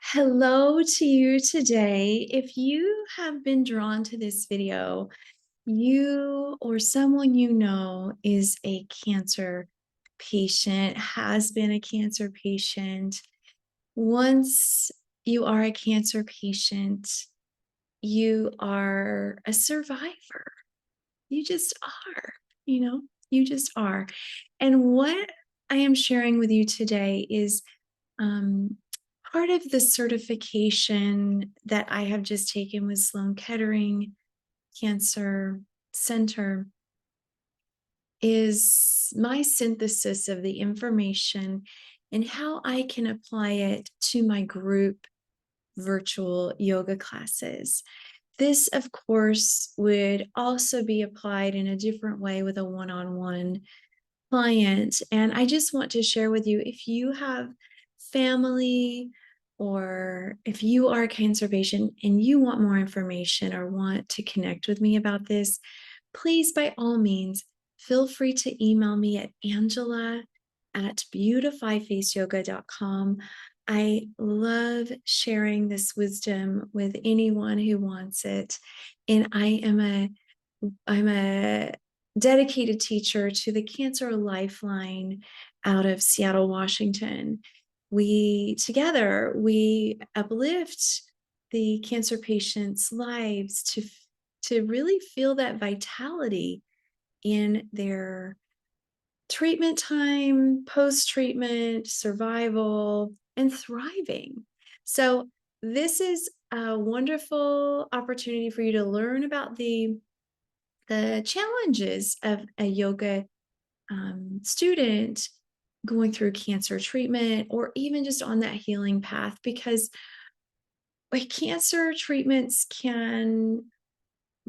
Hello to you today. If you have been drawn to this video, you or someone you know is a cancer patient, has been a cancer patient. Once you are a cancer patient, you are a survivor. You just are, you know, you just are. And what I am sharing with you today is um, part of the certification that I have just taken with Sloan Kettering Cancer Center is my synthesis of the information and how I can apply it to my group virtual yoga classes. This, of course, would also be applied in a different way with a one-on-one client. And I just want to share with you, if you have family or if you are a cancer patient and you want more information or want to connect with me about this, please, by all means, feel free to email me at angela@beautifyfaceyoga.com. I love sharing this wisdom with anyone who wants it. And I'm a dedicated teacher to the Cancer Lifeline out of Seattle, Washington. We uplift the cancer patients' lives to really feel that vitality in their treatment time, post-treatment, survival, and thriving. So this is a wonderful opportunity for you to learn about the challenges of a yoga student going through cancer treatment or even just on that healing path, because cancer treatments can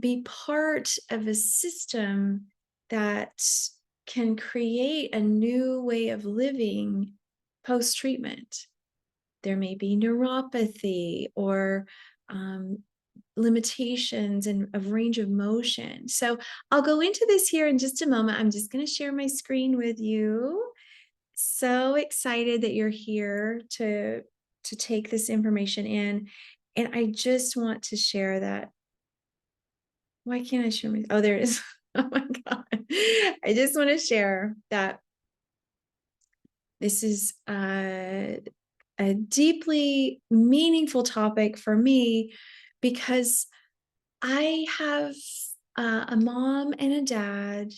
be part of a system that can create a new way of living post-treatment. There may be neuropathy or um, limitations and of range of motion. So I'll go into this here in just a moment. I'm just going to share my screen with you. So excited that you're here to take this information in. And I just want to share that. Why can't I share my, oh, there it is. Oh my God. I just want to share that this is a deeply meaningful topic for me because I have a mom and a dad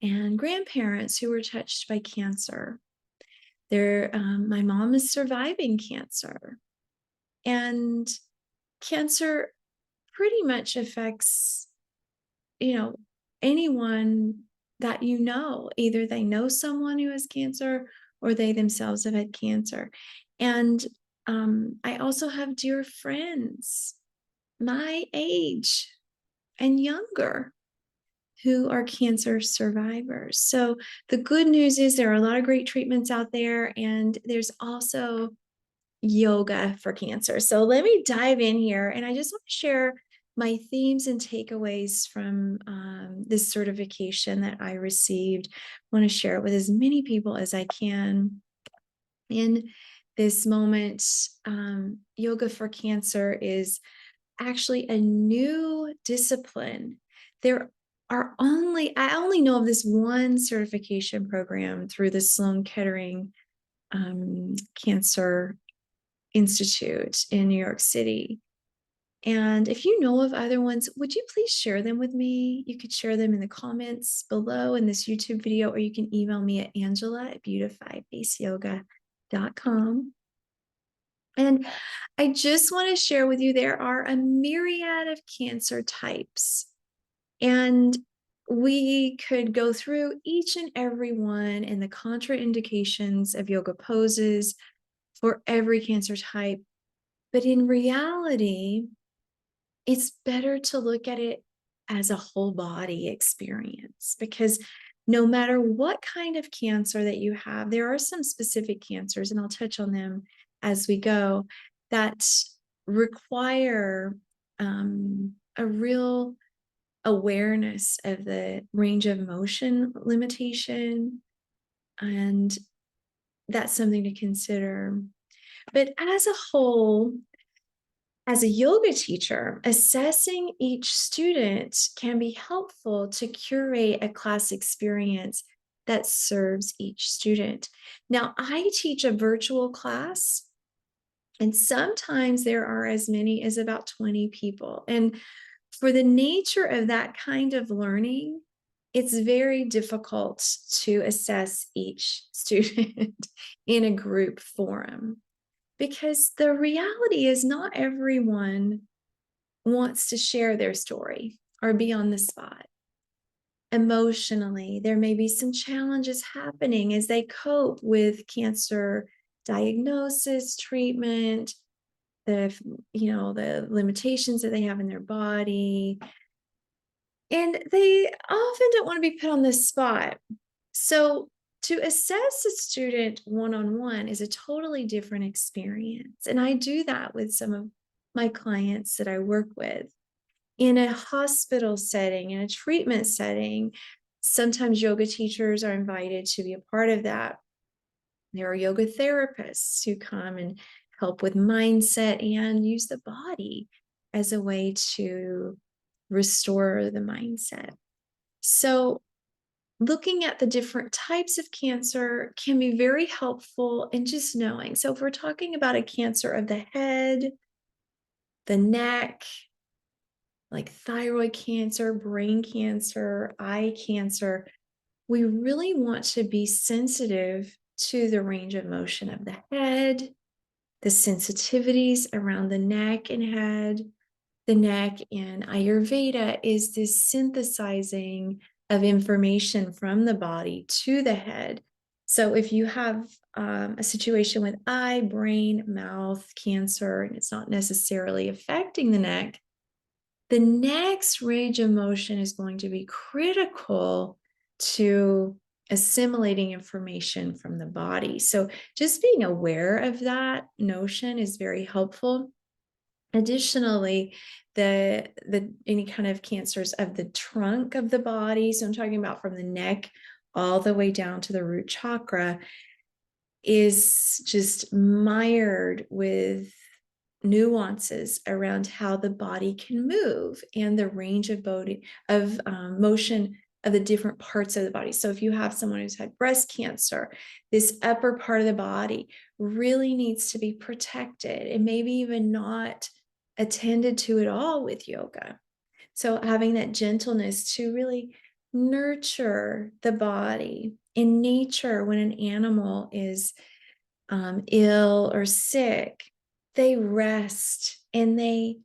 and grandparents who were touched by cancer. My mom is surviving cancer, and cancer pretty much affects, you know, anyone that you know. Either they know someone who has cancer or they themselves have had cancer. And I also have dear friends my age and younger who are cancer survivors. So the good news is there are a lot of great treatments out there, and there's also yoga for cancer. So let me dive in here, and I just want to share my themes and takeaways from this certification that I received. I want to share it with as many people as I can in this moment. Yoga for cancer is actually a new discipline. I only know of this one certification program through the Sloan Kettering Cancer Institute in New York City. And if you know of other ones, would you please share them with me? You could share them in the comments below in this YouTube video, or you can email me at angela@beautifyfaceyoga.com. And I just want to share with you, there are a myriad of cancer types. And we could go through each and every one and the contraindications of yoga poses for every cancer type. But in reality, it's better to look at it as a whole body experience, because no matter what kind of cancer that you have, there are some specific cancers, and I'll touch on them as we go, that require a real awareness of the range of motion limitation. And that's something to consider. But as a whole, as a yoga teacher, assessing each student can be helpful to curate a class experience that serves each student. Now, I teach a virtual class, and sometimes there are as many as about 20 people. And for the nature of that kind of learning, it's very difficult to assess each student in a group forum, because the reality is not everyone wants to share their story or be on the spot. Emotionally, there may be some challenges happening as they cope with cancer diagnosis, treatment, the the limitations that they have in their body, and they often don't want to be put on the spot. So to assess a student one-on-one is a totally different experience, and I do that with some of my clients that I work with. In a hospital setting, in a treatment setting, sometimes yoga teachers are invited to be a part of that. There are yoga therapists who come and help with mindset and use the body as a way to restore the mindset. So, looking at the different types of cancer can be very helpful in just knowing. So, if we're talking about a cancer of the head, the neck, like thyroid cancer, brain cancer, eye cancer, we really want to be sensitive to the range of motion of the head, the sensitivities around the neck and head. The neck in Ayurveda is this synthesizing of information from the body to the head. So if you have a situation with eye, brain, mouth cancer, and it's not necessarily affecting the next range of motion is going to be critical to assimilating information from the body. So just being aware of that notion is very helpful. Additionally, the any kind of cancers of the trunk of the body, so I'm talking about from the neck all the way down to the root chakra, is just mired with nuances around how the body can move and the range of motion of the different parts of the body. So if you have someone who's had breast cancer, this upper part of the body really needs to be protected and maybe even not attended to at all with yoga. So having that gentleness to really nurture the body. In nature, when an animal is ill or sick, they rest and they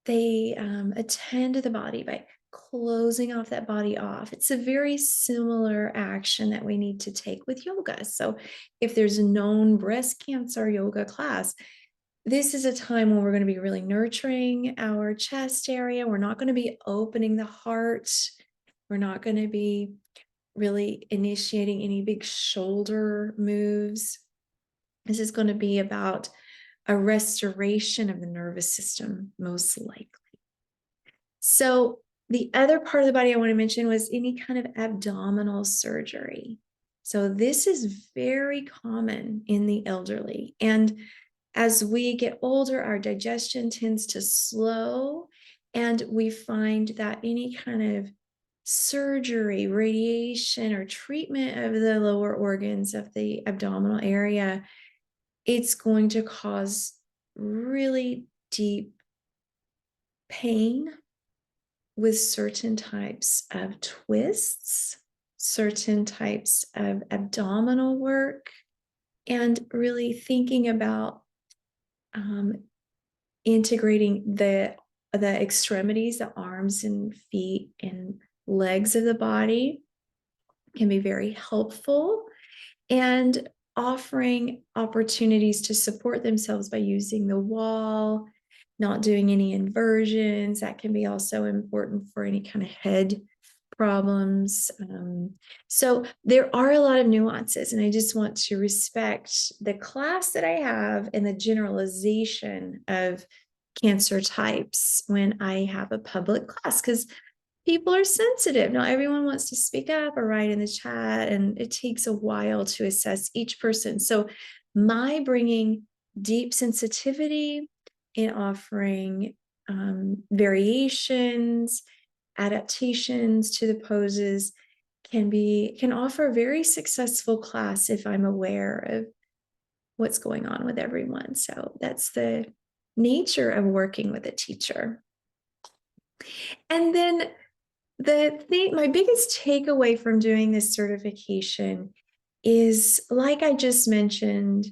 attend to the body by closing off that body off. It's a very similar action that we need to take with yoga. So if there's a known breast cancer yoga class, this is a time when we're going to be really nurturing our chest area. We're not going to be opening the heart. We're not going to be really initiating any big shoulder moves. This is going to be about a restoration of the nervous system, most likely. So the other part of the body I want to mention was any kind of abdominal surgery. So this is very common in the elderly. And as we get older, our digestion tends to slow, and we find that any kind of surgery, radiation, or treatment of the lower organs of the abdominal area, it's going to cause really deep pain with certain types of twists, certain types of abdominal work, and really thinking about integrating the extremities, the arms and feet and legs of the body can be very helpful, and offering opportunities to support themselves by using the wall, not doing any inversions. That can be also important for any kind of head problems. So there are a lot of nuances, and I just want to respect the class that I have and the generalization of cancer types when I have a public class, because people are sensitive. Not everyone wants to speak up or write in the chat, and it takes a while to assess each person. So my bringing deep sensitivity, in offering variations, adaptations to the poses, can offer a very successful class if I'm aware of what's going on with everyone. So that's the nature of working with a teacher. And then my biggest takeaway from doing this certification is, like I just mentioned,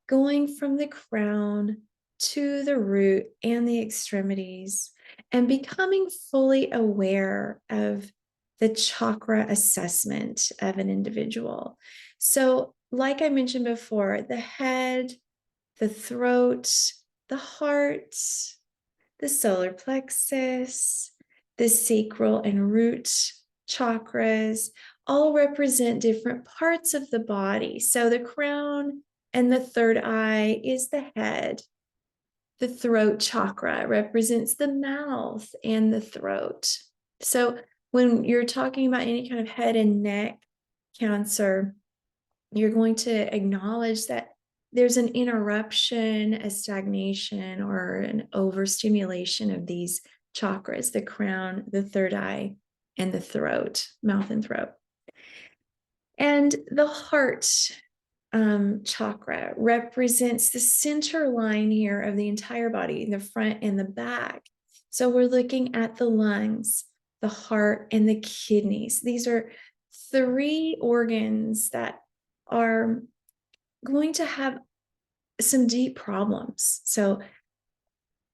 going from the crown to the root and the extremities and becoming fully aware of the chakra assessment of an individual. So, like I mentioned before, the head, the throat, the heart, the solar plexus, the sacral and root chakras all represent different parts of the body. So the crown and the third eye is the head. The throat chakra represents the mouth and the throat. So when you're talking about any kind of head and neck cancer, you're going to acknowledge that there's an interruption, a stagnation, or an overstimulation of these chakras, the crown, the third eye, and the throat, mouth and throat. And the heart chakra represents the center line here of the entire body, the front and the back. So we're looking at the lungs, the heart, and the kidneys. These are three organs that are going to have some deep problems. So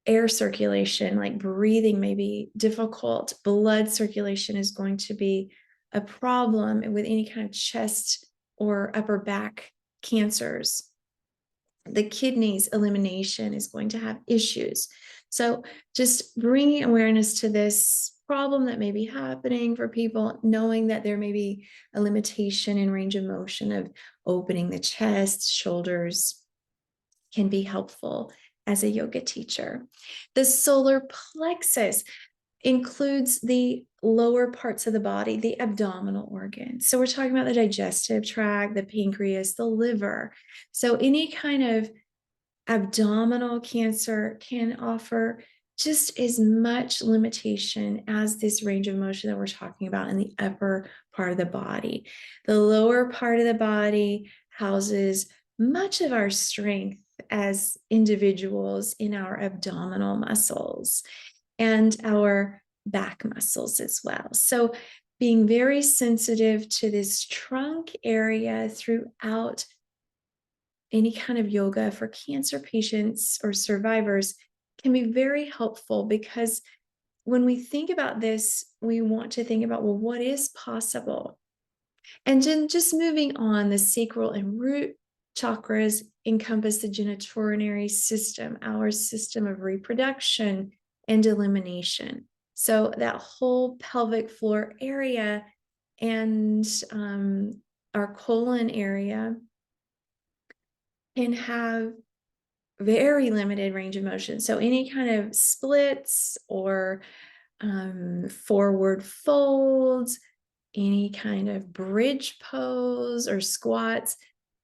air circulation, like breathing, may be difficult. Blood circulation is going to be a problem with any kind of chest or upper back cancers. The kidneys elimination is going to have issues. So just bringing awareness to this problem that may be happening for people, knowing that there may be a limitation in range of motion of opening the chest, shoulders, can be helpful as a yoga teacher. The solar plexus includes the lower parts of the body, the abdominal organs. So we're talking about the digestive tract, the pancreas, the liver. So any kind of abdominal cancer can offer just as much limitation as this range of motion that we're talking about in the upper part of the body. The lower part of the body houses much of our strength as individuals in our abdominal muscles and our back muscles as well. So being very sensitive to this trunk area throughout any kind of yoga for cancer patients or survivors can be very helpful, because when we think about this, we want to think about, well, what is possible? And then just moving on, the sacral and root chakras encompass the genitourinary system, our system of reproduction and elimination. So that whole pelvic floor area and our colon area can have very limited range of motion. So any kind of splits or forward folds, any kind of bridge pose or squats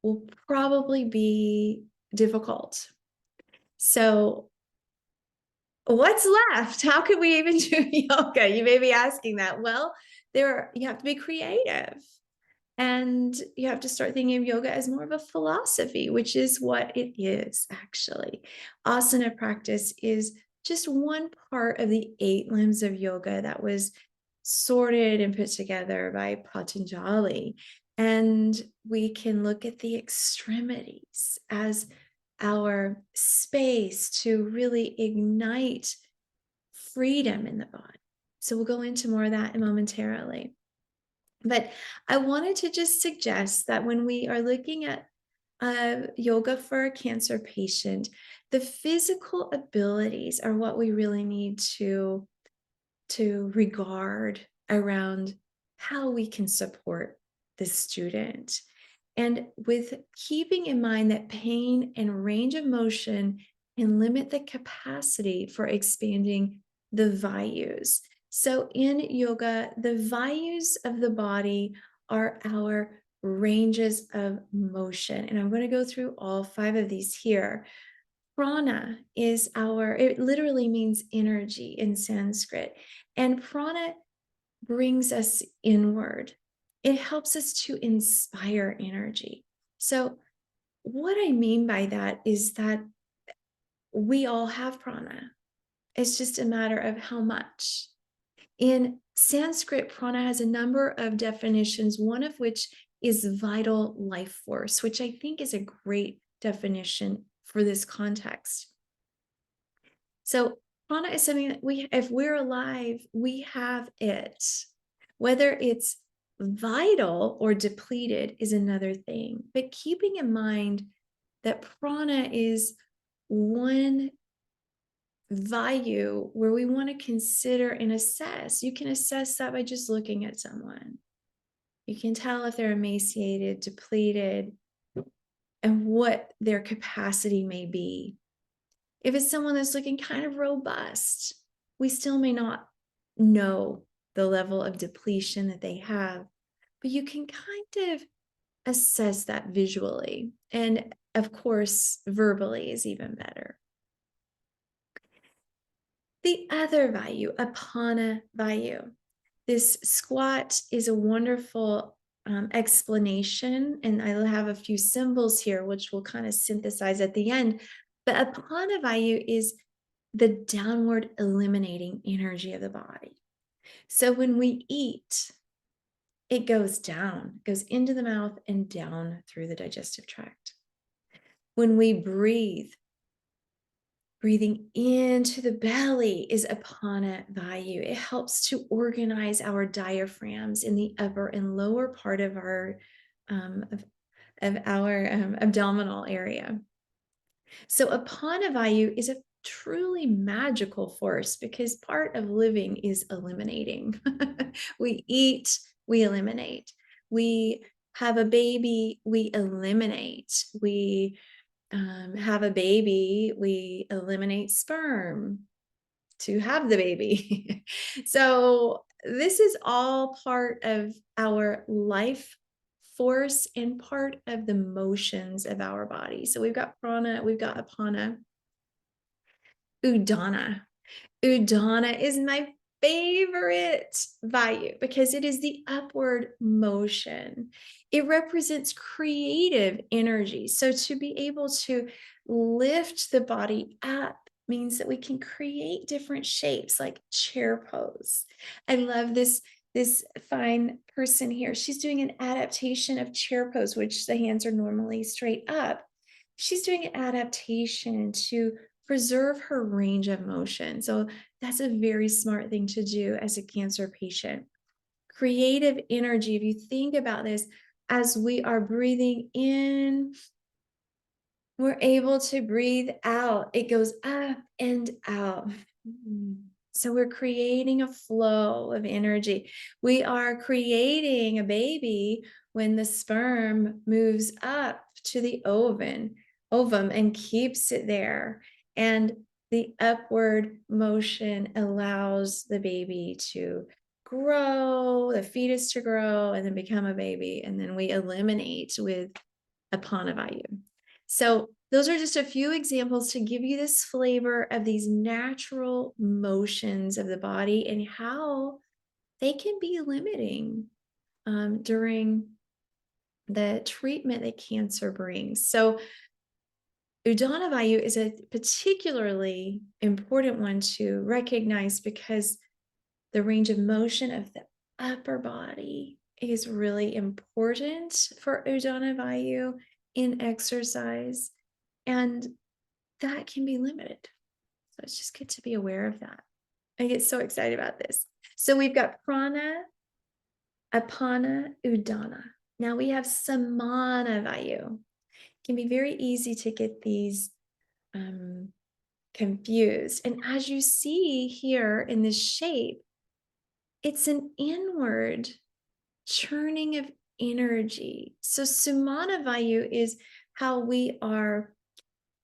will probably be difficult. So what's left? How could we even do yoga? You may be asking that. Well, you have to be creative. And you have to start thinking of yoga as more of a philosophy, which is what it is, actually. Asana practice is just one part of the 8 limbs of yoga that was sorted and put together by Patanjali. And we can look at the extremities as our space to really ignite freedom in the body. So we'll go into more of that momentarily. But I wanted to just suggest that when we are looking at yoga for a cancer patient, the physical abilities are what we really need to regard around how we can support the student. And with keeping in mind that pain and range of motion can limit the capacity for expanding the vayus. So in yoga, the vayus of the body are our ranges of motion. And I'm going to go through all 5 of these here. Prana is it literally means energy in Sanskrit. And prana brings us inward. It helps us to inspire energy. So, what I mean by that is that we all have prana. It's just a matter of how much. In Sanskrit, prana has a number of definitions, one of which is vital life force, which I think is a great definition for this context. So, prana is something that if we're alive, we have it. Whether it's vital or depleted is another thing. But keeping in mind that prana is one value where we want to consider and assess. You can assess that by just looking at someone. You can tell if they're emaciated, depleted, and what their capacity may be. If it's someone that's looking kind of robust, we still may not know the level of depletion that they have, but you can kind of assess that visually. And of course, verbally is even better. The other value, apana value. This squat is a wonderful explanation, and I'll have a few symbols here, which we'll kind of synthesize at the end. But apana value is the downward eliminating energy of the body. So when we eat, it goes down, goes into the mouth and down through the digestive tract. When we breathe, breathing into the belly is apana vayu. It helps to organize our diaphragms in the upper and lower part of our abdominal area. So apana vayu is a truly magical force because part of living is eliminating. We eat, we eliminate. We have a baby, we eliminate. We have a baby, we eliminate sperm to have the baby. So this is all part of our life force and part of the motions of our body. So we've got prana, we've got apana. Udana. Udana is my favorite vayu because it is the upward motion. It represents creative energy. So to be able to lift the body up means that we can create different shapes like chair pose. I love this fine person here. She's doing an adaptation of chair pose, which the hands are normally straight up. She's doing an adaptation to preserve her range of motion. So that's a very smart thing to do as a cancer patient. Creative energy, if you think about this, as we are breathing in, we're able to breathe out. It goes up and out. So we're creating a flow of energy. We are creating a baby when the sperm moves up to the ovum and keeps it there. And the upward motion allows the baby to grow, the fetus to grow, and then become a baby. And then we eliminate with apana vayu. So those are just a few examples to give you this flavor of these natural motions of the body and how they can be limiting during the treatment that cancer brings. So Udana Vayu is a particularly important one to recognize because the range of motion of the upper body is really important for Udana Vayu in exercise, and that can be limited. So it's just good to be aware of that. I get so excited about this. So we've got prana, apana, udana. Now we have samana vayu. It can be very easy to get these confused. And as you see here in this shape, it's an inward churning of energy. So Sumana Vayu is how we are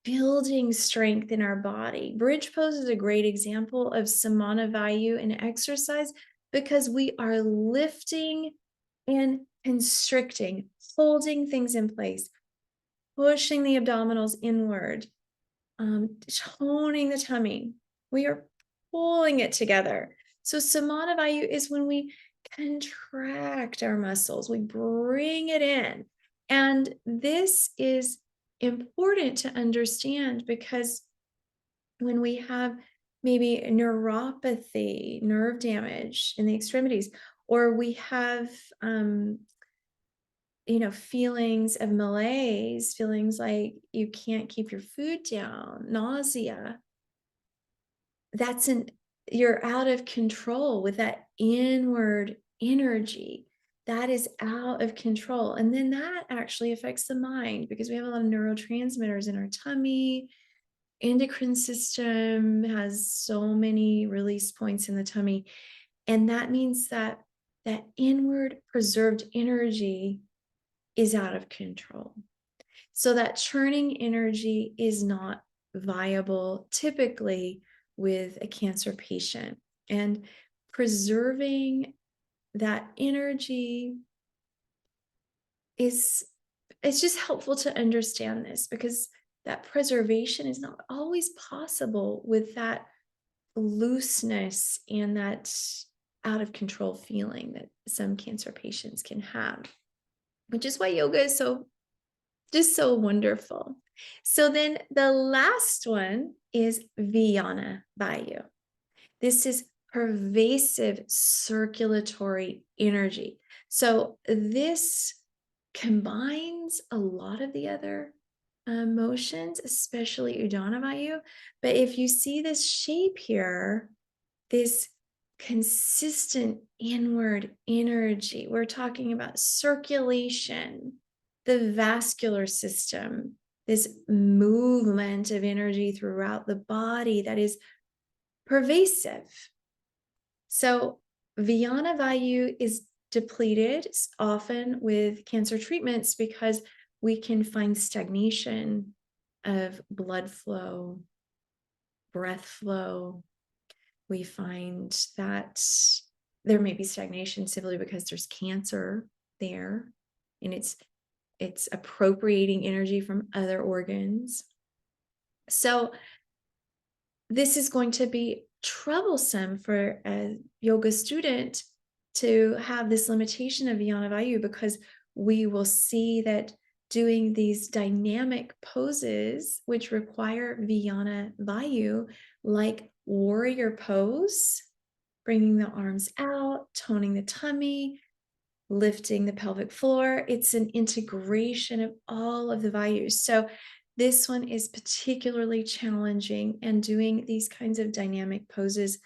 building strength in our body. Bridge pose is a great example of Samana Vayu in exercise because we are lifting and constricting, holding things in place, pushing the abdominals inward. toning the tummy. We are pulling it together. So Samana Vayu is when we contract our muscles, we bring it in. And this is important to understand because when we have maybe neuropathy, nerve damage in the extremities, or we have feelings of malaise, feelings like you can't keep your food down, nausea, that's an you're out of control with that inward energy. That is out of control. And then that actually affects the mind because we have a lot of neurotransmitters in our tummy. Endocrine system has so many release points in the tummy. And that means that that inward preserved energy is out of control. So that churning energy is not viable typically with a cancer patient. And preserving that energy is it's just helpful to understand this because that preservation is not always possible with that looseness and that out of control feeling that some cancer patients can have, which is why yoga is so wonderful. So then the last one is Vijnana Vayu. This is pervasive circulatory energy. So this combines a lot of the other motions, especially Udana Vayu. But if you see this shape here, this consistent inward energy, we're talking about circulation, the vascular system, this movement of energy throughout the body that is pervasive. So Vijnana Vayu is depleted often with cancer treatments because we can find stagnation of blood flow, breath flow. We find that there may be stagnation simply because there's cancer there and it's appropriating energy from other organs. So this is going to be troublesome for a yoga student to have this limitation of Vijnana Vayu because we will see that doing these dynamic poses, which require Vijnana Vayu, like warrior pose, bringing the arms out, toning the tummy, lifting the pelvic floor. It's an integration of all of the Vayus. So this one is particularly challenging, and doing these kinds of dynamic poses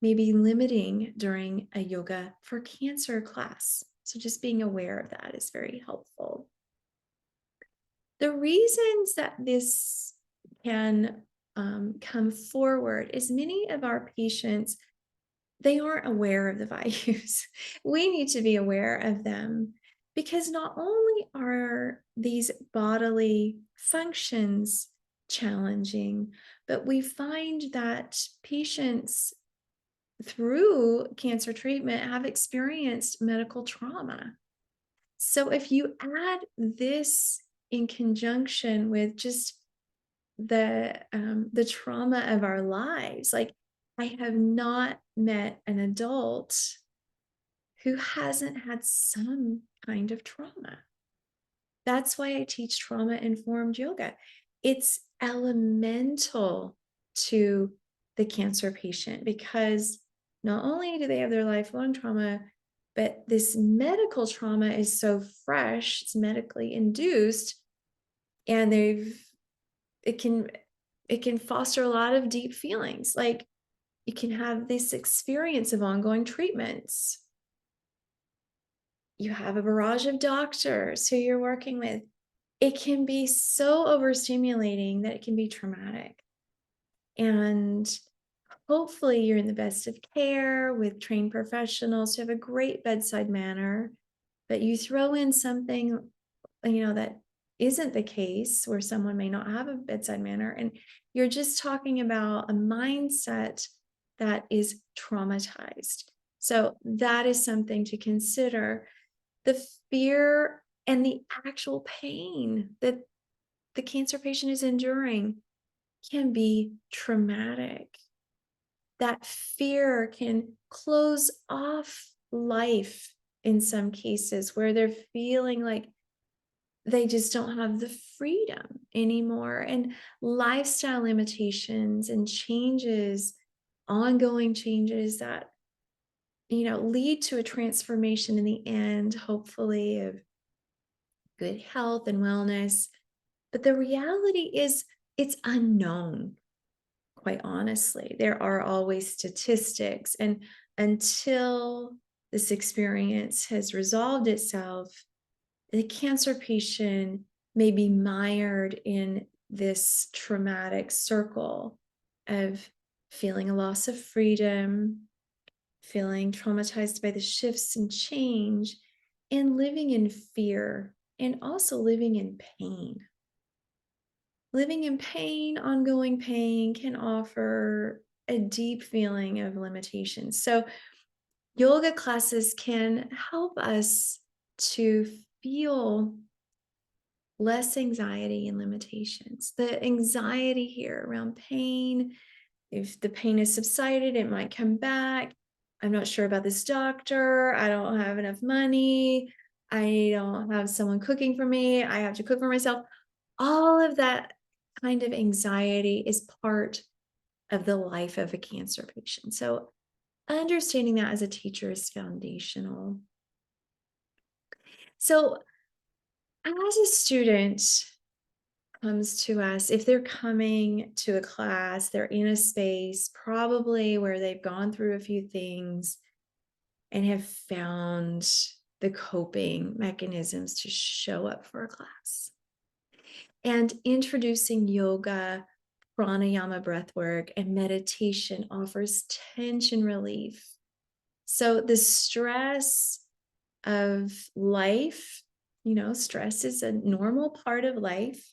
may be limiting during a yoga for cancer class. So just being aware of that is very helpful. The reasons that this can come forward is many of our patients, they aren't aware of the values. We need to be aware of them because not only are these bodily functions challenging, but we find that patients through cancer treatment have experienced medical trauma. So if you add this in conjunction with just the trauma of our lives, like I have not met an adult who hasn't had some kind of trauma. That's why I teach trauma-informed yoga. It's elemental to the cancer patient because not only do they have their lifelong trauma, but this medical trauma is so fresh, it's medically induced, and it can foster a lot of deep feelings. Like you can have this experience of ongoing treatments. You have a barrage of doctors who you're working with. It can be so overstimulating that it can be traumatic. And hopefully you're in the best of care with trained professionals who have a great bedside manner, but you throw in something, that isn't the case where someone may not have a bedside manner, and you're just talking about a mindset that is traumatized. So that is something to consider. The fear and the actual pain that the cancer patient is enduring can be traumatic. That fear can close off life in some cases where they're feeling like they just don't have the freedom anymore. And lifestyle limitations and changes, ongoing changes that, lead to a transformation in the end, hopefully, of good health and wellness. But the reality is, it's unknown, quite honestly. There are always statistics. And until this experience has resolved itself, the cancer patient may be mired in this traumatic circle of feeling a loss of freedom, feeling traumatized by the shifts and change, and living in fear, and also living in pain. Living in pain, ongoing pain, can offer a deep feeling of limitation. So, yoga classes can help us to feel less anxiety and limitations. The anxiety here around pain, if the pain has subsided, it might come back. I'm not sure about this doctor. I don't have enough money. I don't have someone cooking for me. I have to cook for myself. All of that kind of anxiety is part of the life of a cancer patient. So, understanding that as a teacher is foundational. So, as a student comes to us, if they're coming to a class, they're in a space probably where they've gone through a few things and have found the coping mechanisms to show up for a class. And introducing yoga, pranayama breathwork, and meditation offers tension relief. So the stress of life, stress is a normal part of life.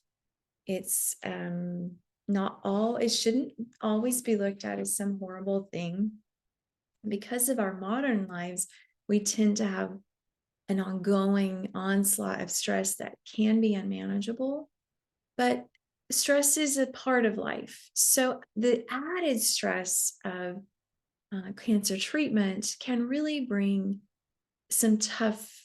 It's not all, it shouldn't always be looked at as some horrible thing. Because of our modern lives, we tend to have an ongoing onslaught of stress that can be unmanageable. But stress is a part of life. So the added stress of cancer treatment can really bring some tough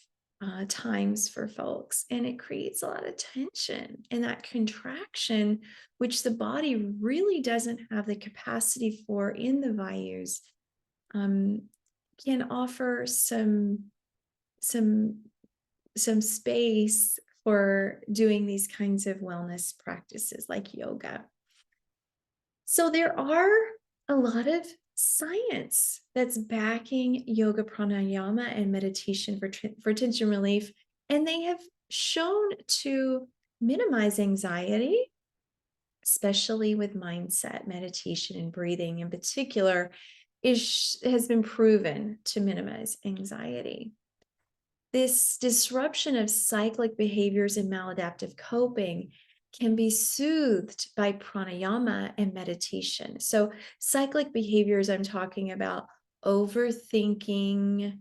times for folks, and it creates a lot of tension and that contraction, which the body really doesn't have the capacity for in the vayus, um, can offer some some space for doing these kinds of wellness practices like yoga. So there are a lot of science that's backing yoga, pranayama, and meditation for tension relief, and they have shown to minimize anxiety, especially with mindset, meditation, and breathing in particular, has been proven to minimize anxiety. This disruption of cyclic behaviors and maladaptive coping can be soothed by pranayama and meditation. So, cyclic behaviors, I'm talking about overthinking,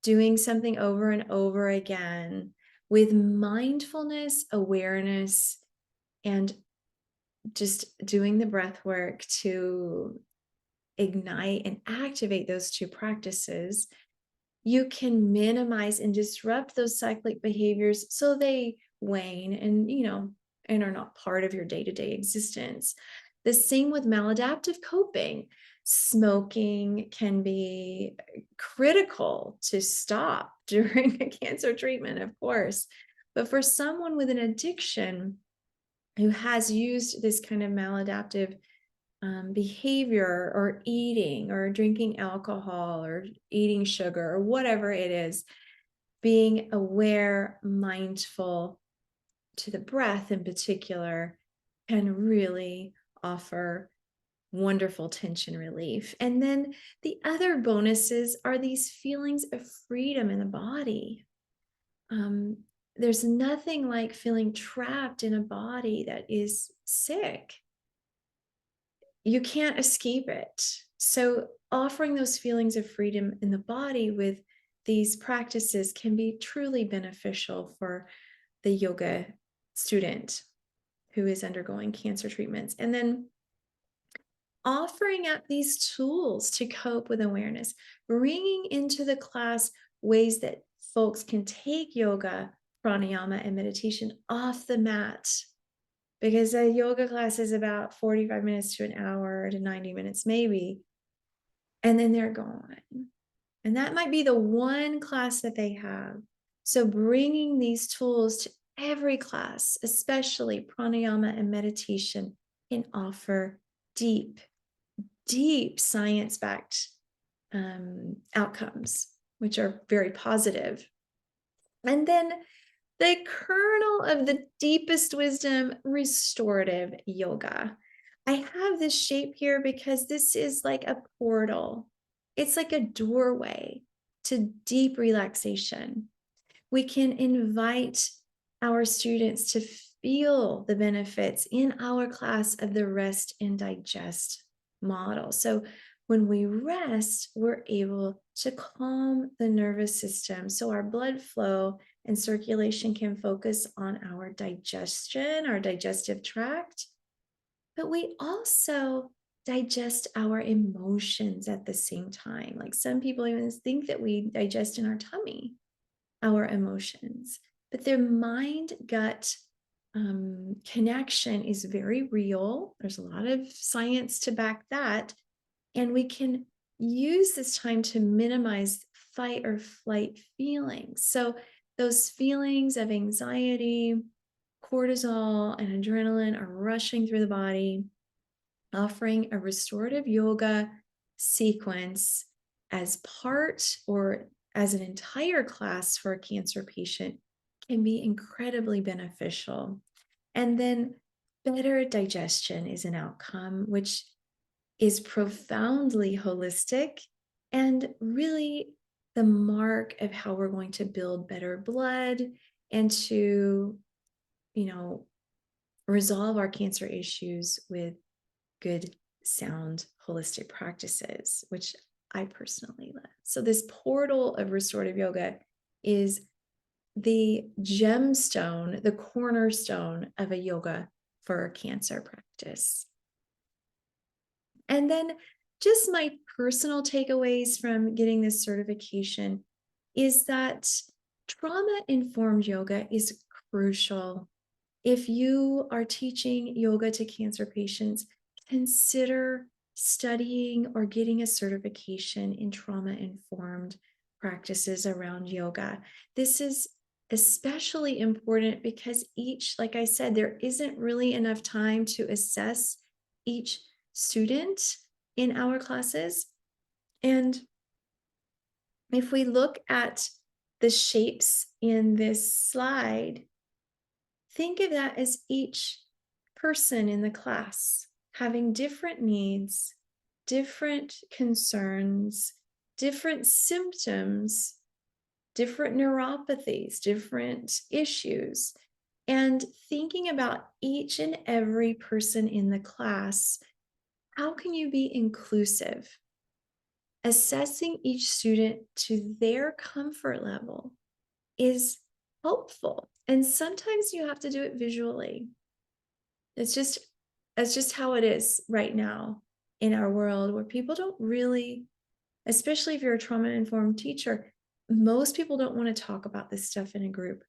doing something over and over again with mindfulness, awareness, and just doing the breath work to ignite and activate those two practices. You can minimize and disrupt those cyclic behaviors so they wane and are not part of your day-to-day existence. The same with maladaptive coping. Smoking can be critical to stop during a cancer treatment, of course. But for someone with an addiction who has used this kind of maladaptive behavior, or eating or drinking alcohol or eating sugar or whatever it is, being aware, mindful to the breath in particular, can really offer wonderful tension relief. And then the other bonuses are these feelings of freedom in the body. There's nothing like feeling trapped in a body that is sick. You can't escape it. So offering those feelings of freedom in the body with these practices can be truly beneficial for the yoga student. who is undergoing cancer treatments. And then offering up these tools to cope with awareness, bringing into the class ways that folks can take yoga, pranayama, and meditation off the mat. Because a yoga class is about 45 minutes to an hour to 90 minutes, maybe. And then they're gone. And that might be the one class that they have. So bringing these tools to every class, especially pranayama and meditation, can offer deep, deep science-backed outcomes, which are very positive. And then the kernel of the deepest wisdom, restorative yoga. I have this shape here because this is like a portal. It's like a doorway to deep relaxation. We can invite our students to feel the benefits in our class of the rest and digest model. So when we rest, we're able to calm the nervous system so our blood flow and circulation can focus on our digestion, our digestive tract. But we also digest our emotions at the same time. Like some people even think that we digest in our tummy our emotions, but their mind gut connection is very real. There's a lot of science to back that. And we can use this time to minimize fight or flight feelings. So, those feelings of anxiety, cortisol, and adrenaline are rushing through the body. Offering a restorative yoga sequence as part or as an entire class for a cancer patient can be incredibly beneficial. And then better digestion is an outcome, which is profoundly holistic and really the mark of how we're going to build better blood and to, resolve our cancer issues with good, sound, holistic practices, which I personally love. So, this portal of restorative yoga is the gemstone, the cornerstone of a yoga for cancer practice. And then, just my personal takeaways from getting this certification is that trauma informed yoga is crucial. If you are teaching yoga to cancer patients, consider studying or getting a certification in trauma informed practices around yoga. This is especially important because like I said, there isn't really enough time to assess each student in our classes. And if we look at the shapes in this slide, think of that as each person in the class having different needs, different concerns, different symptoms, different neuropathies, different issues, and thinking about each and every person in the class. How can you be inclusive? Assessing each student to their comfort level is helpful. And sometimes you have to do it visually. It's just how it is right now in our world where people don't really, especially if you're a trauma-informed teacher, most people don't want to talk about this stuff in a group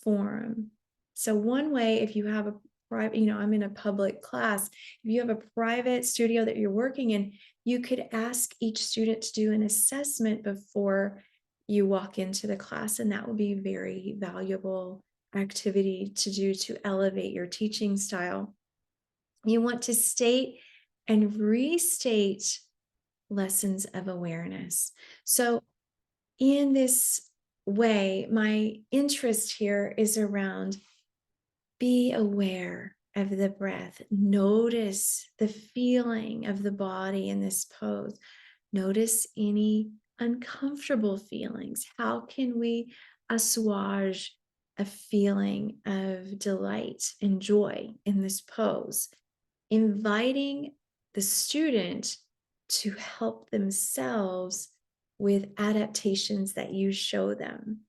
forum. So one way, if you have a private, I'm in a public class, if you have a private studio that you're working in, you could ask each student to do an assessment before you walk into the class, and that would be very valuable activity to do to elevate your teaching style. You want to state and restate lessons of awareness. So in this way, my interest here is around be aware of the breath. Notice the feeling of the body in this pose. Notice any uncomfortable feelings. How can we assuage a feeling of delight and joy in this pose? Inviting the student to help themselves with adaptations that you show them.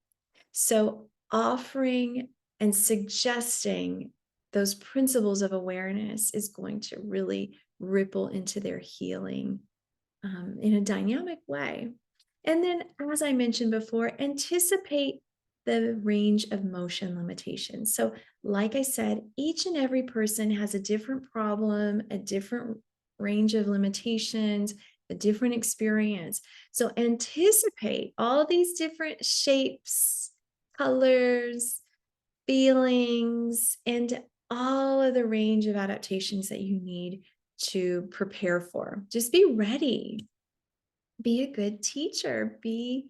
So offering and suggesting those principles of awareness is going to really ripple into their healing in a dynamic way. And then, as I mentioned before, anticipate the range of motion limitations. So, like I said, each and every person has a different problem, a different range of limitations, a different experience. So, anticipate all these different shapes, colors, feelings, and all of the range of adaptations that you need to prepare for. Just be ready. Be a good teacher. Be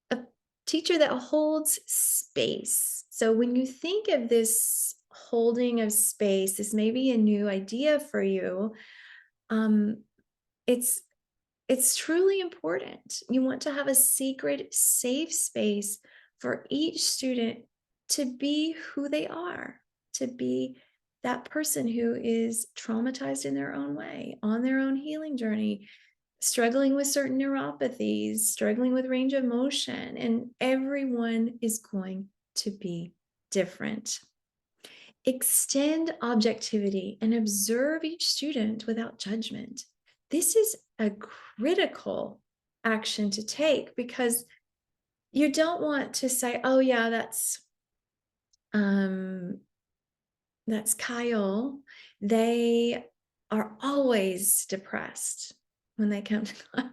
a teacher that holds space. So when you think of this holding of space, this may be a new idea for you. Um, it's it's truly important. You want to have a sacred, safe space for each student to be who they are, to be that person who is traumatized in their own way, on their own healing journey, struggling with certain neuropathies, struggling with range of motion, and everyone is going to be different. Extend objectivity and observe each student without judgment. This is a critical action to take because you don't want to say, "Oh yeah, um that's Kyle. They are always depressed when they come to class."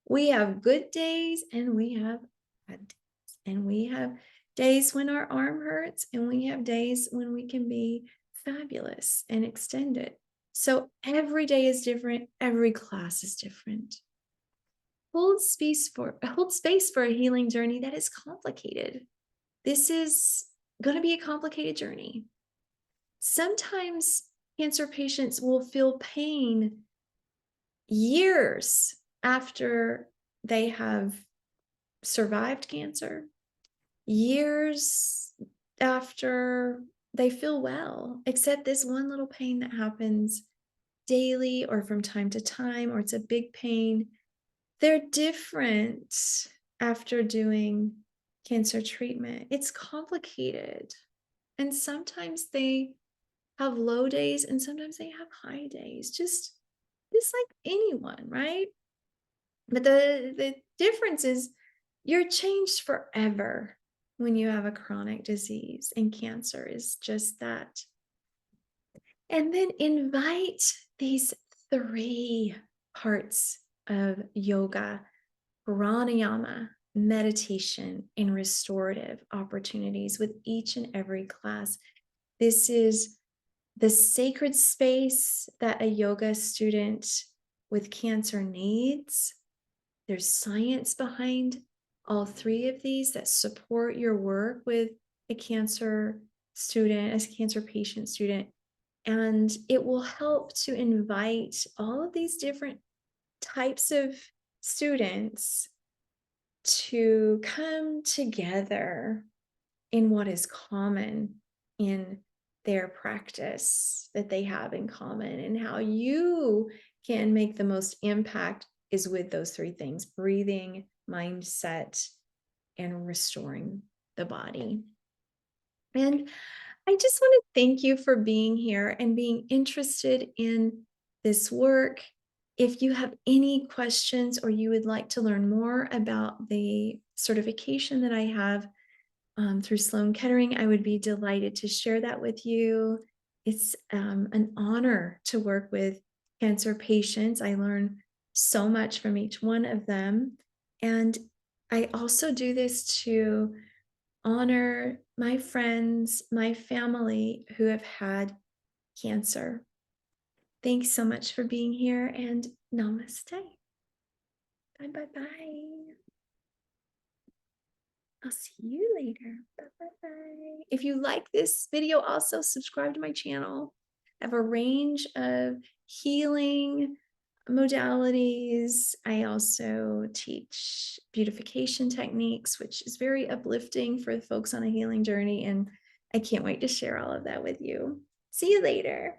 We have good days and we have bad days. And we have days when our arm hurts and we have days when we can be fabulous and extended. So every day is different, every class is different. Hold space for a healing journey that is complicated. This is going to be a complicated journey. Sometimes cancer patients will feel pain years after they have survived cancer, years after they feel well, except this one little pain that happens daily or from time to time, or it's a big pain. They're different after doing cancer treatment. It's complicated. And sometimes they have low days and sometimes they have high days, just like anyone, right? But the difference is you're changed forever when you have a chronic disease, and cancer is just that. And then invite these three parts of yoga: pranayama, meditation, and restorative opportunities with each and every class. This is the sacred space that a yoga student with cancer needs. There's science behind all three of these that support your work with a cancer student, as a cancer patient student. And it will help to invite all of these different types of students to come together in what is common in their practice that they have in common, and how you can make the most impact is with those three things: breathing, mindset, and restoring the body. And I just want to thank you for being here and being interested in this work. If you have any questions or you would like to learn more about the certification that I have through Sloan Kettering, I would be delighted to share that with you. It's an honor to work with cancer patients. I learn so much from each one of them. And I also do this to honor my friends, my family who have had cancer. Thanks so much for being here, and namaste. Bye bye bye. I'll see you later. Bye bye bye. If you like this video, also subscribe to my channel. I have a range of healing modalities. I also teach beautification techniques, which is very uplifting for folks on a healing journey. And I can't wait to share all of that with you. See you later.